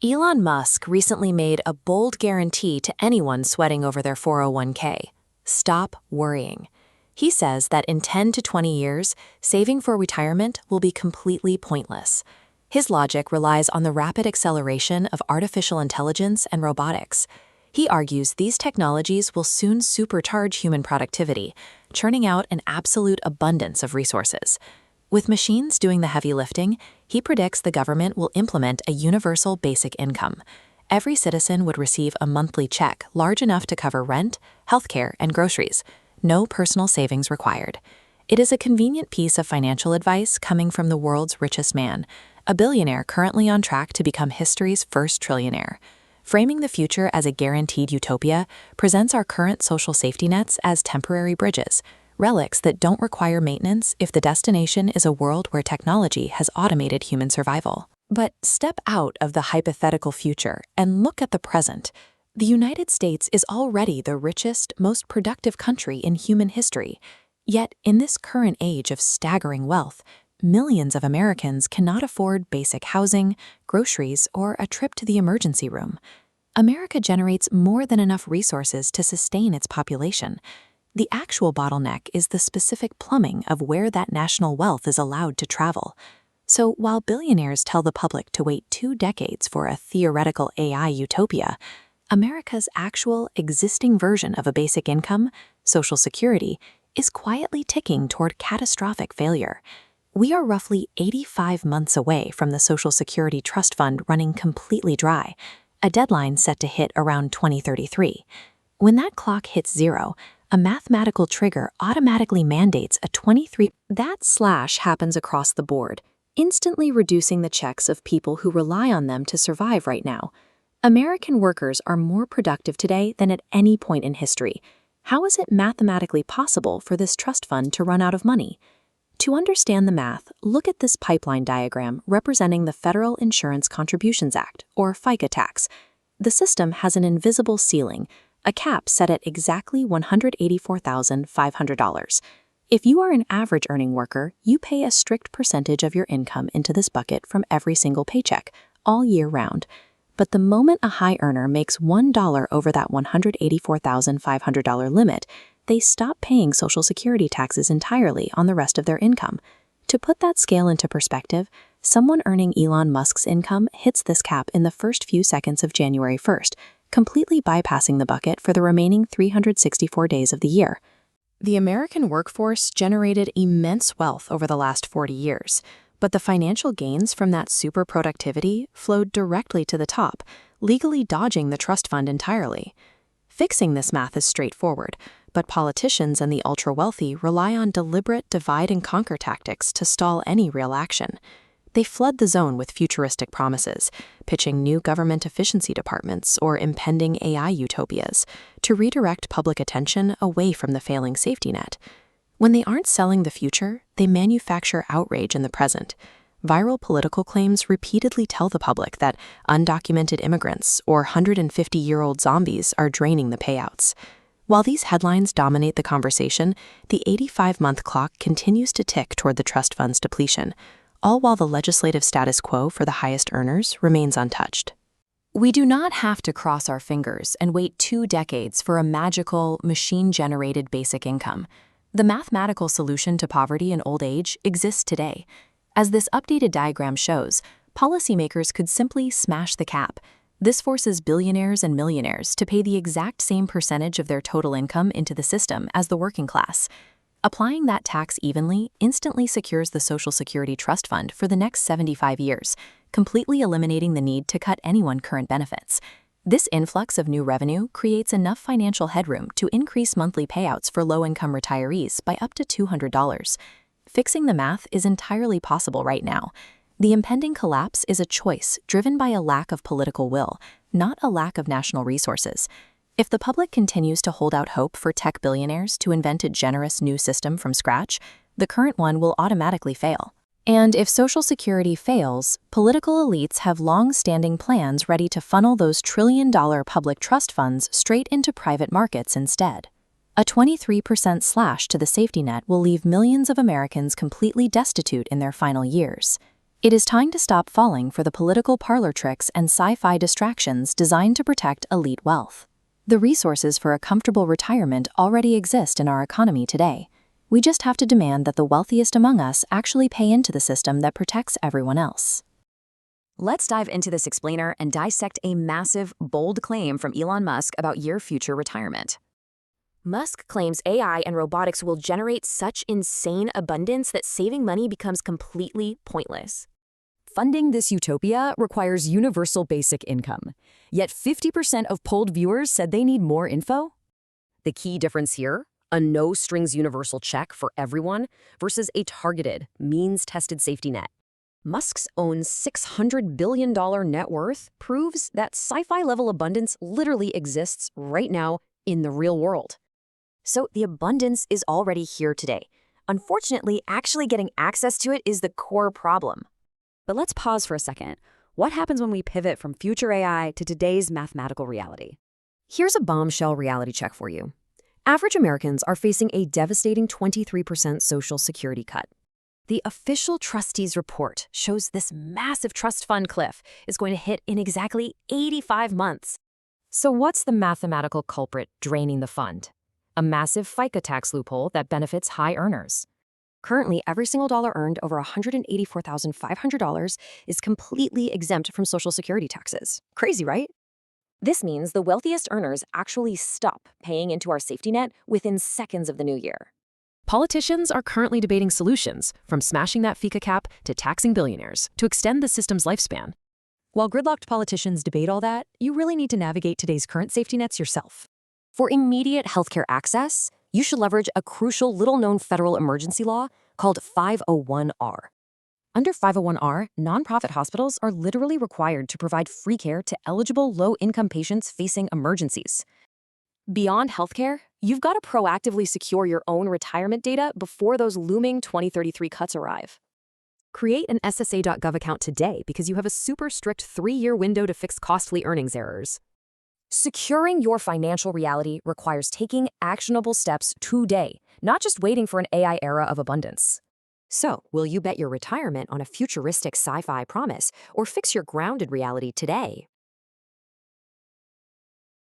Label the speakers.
Speaker 1: Elon Musk recently made a bold guarantee to anyone sweating over their 401k. Stop worrying. He says that in 10 to 20 years, saving for retirement will be completely pointless. His logic relies on the rapid acceleration of artificial intelligence and robotics. He argues these technologies will soon supercharge human productivity, churning out an absolute abundance of resources. With machines doing the heavy lifting, he predicts the government will implement a universal basic income. Every citizen would receive a monthly check large enough to cover rent, healthcare, and groceries. No personal savings required. It is a convenient piece of financial advice coming from the world's richest man, a billionaire currently on track to become history's first trillionaire. Framing the future as a guaranteed utopia presents our current social safety nets as temporary bridges, relics that don't require maintenance if the destination is a world where technology has automated human survival. But step out of the hypothetical future and look at the present. The United States is already the richest, most productive country in human history. Yet, in this current age of staggering wealth, millions of Americans cannot afford basic housing, groceries, or a trip to the emergency room. America generates more than enough resources to sustain its population. The actual bottleneck is the specific plumbing of where that national wealth is allowed to travel. So while billionaires tell the public to wait 2 decades for a theoretical AI utopia, America's actual existing version of a basic income, Social Security, is quietly ticking toward catastrophic failure. We are roughly 85 months away from the Social Security Trust Fund running completely dry, a deadline set to hit around 2033. When that clock hits zero, a mathematical trigger automatically mandates a 23. That slash happens across the board, instantly reducing the checks of people who rely on them to survive right now. American workers are more productive today than at any point in history. How is it mathematically possible for this trust fund to run out of money? To understand the math, look at this pipeline diagram representing the Federal Insurance Contributions Act, or FICA tax. The system has an invisible ceiling, a cap set at exactly $184,500. If you are an average earning worker, you pay a strict percentage of your income into this bucket from every single paycheck, all year round. But the moment a high earner makes $1 over that $184,500 limit, they stop paying Social Security taxes entirely on the rest of their income. To put that scale into perspective, someone earning Elon Musk's income hits this cap in the first few seconds of January 1st, completely bypassing the bucket for the remaining 364 days of the year. The American workforce generated immense wealth over the last 40 years, but the financial gains from that super productivity flowed directly to the top, legally dodging the trust fund entirely. Fixing this math is straightforward, but politicians and the ultra-wealthy rely on deliberate divide-and-conquer tactics to stall any real action. They flood the zone with futuristic promises, pitching new government efficiency departments or impending AI utopias to redirect public attention away from the failing safety net. When they aren't selling the future, they manufacture outrage in the present. Viral political claims repeatedly tell the public that undocumented immigrants or 150-year-old zombies are draining the payouts. While these headlines dominate the conversation, the 85-month clock continues to tick toward the trust fund's depletion, all while the legislative status quo for the highest earners remains untouched. We do not have to cross our fingers and wait 2 decades for a magical, machine-generated basic income. The mathematical solution to poverty and old age exists today. As this updated diagram shows, policymakers could simply smash the cap. This forces billionaires and millionaires to pay the exact same percentage of their total income into the system as the working class. Applying that tax evenly instantly secures the Social Security Trust Fund for the next 75 years, completely eliminating the need to cut anyone current benefits. This influx of new revenue creates enough financial headroom to increase monthly payouts for low-income retirees by up to $200. Fixing the math is entirely possible right now. The impending collapse is a choice driven by a lack of political will, not a lack of national resources. If the public continues to hold out hope for tech billionaires to invent a generous new system from scratch, the current one will automatically fail. And if Social Security fails, political elites have long-standing plans ready to funnel those trillion-dollar public trust funds straight into private markets instead. A 23% slash to the safety net will leave millions of Americans completely destitute in their final years. It is time to stop falling for the political parlor tricks and sci-fi distractions designed to protect elite wealth. The resources for a comfortable retirement already exist in our economy today. We just have to demand that the wealthiest among us actually pay into the system that protects everyone else.
Speaker 2: Let's dive into this explainer and dissect a massive, bold claim from Elon Musk about your future retirement. Musk claims AI and robotics will generate such insane abundance that saving money becomes completely pointless. Funding this utopia requires universal basic income. Yet 50% of polled viewers said they need more info. The key difference here? A no-strings universal check for everyone versus a targeted, means-tested safety net. Musk's own $600 billion net worth proves that sci-fi level abundance literally exists right now in the real world. So the abundance is already here today. Unfortunately, actually getting access to it is the core problem. But let's pause for a second. What happens when we pivot from future AI to today's mathematical reality? Here's a bombshell reality check for you. Average Americans are facing a devastating 23% Social Security cut. The official trustees report shows this massive trust fund cliff is going to hit in exactly 85 months. So what's the mathematical culprit draining the fund? A massive FICA tax loophole that benefits high earners. Currently, every single dollar earned over $184,500 is completely exempt from Social Security taxes. Crazy, right? This means the wealthiest earners actually stop paying into our safety net within seconds of the new year. Politicians are currently debating solutions, from smashing that FICA cap to taxing billionaires, to extend the system's lifespan. While gridlocked politicians debate all that, you really need to navigate today's current safety nets yourself. For immediate healthcare access, you should leverage a crucial, little-known federal emergency law called 501R. Under 501R, nonprofit hospitals are literally required to provide free care to eligible low-income patients facing emergencies. Beyond healthcare, you've got to proactively secure your own retirement data before those looming 2033 cuts arrive. Create an SSA.gov account today because you have a super strict 3-year window to fix costly earnings errors. Securing your financial reality requires taking actionable steps today, not just waiting for an AI era of abundance. So, will you bet your retirement on a futuristic sci-fi promise or fix your grounded reality today?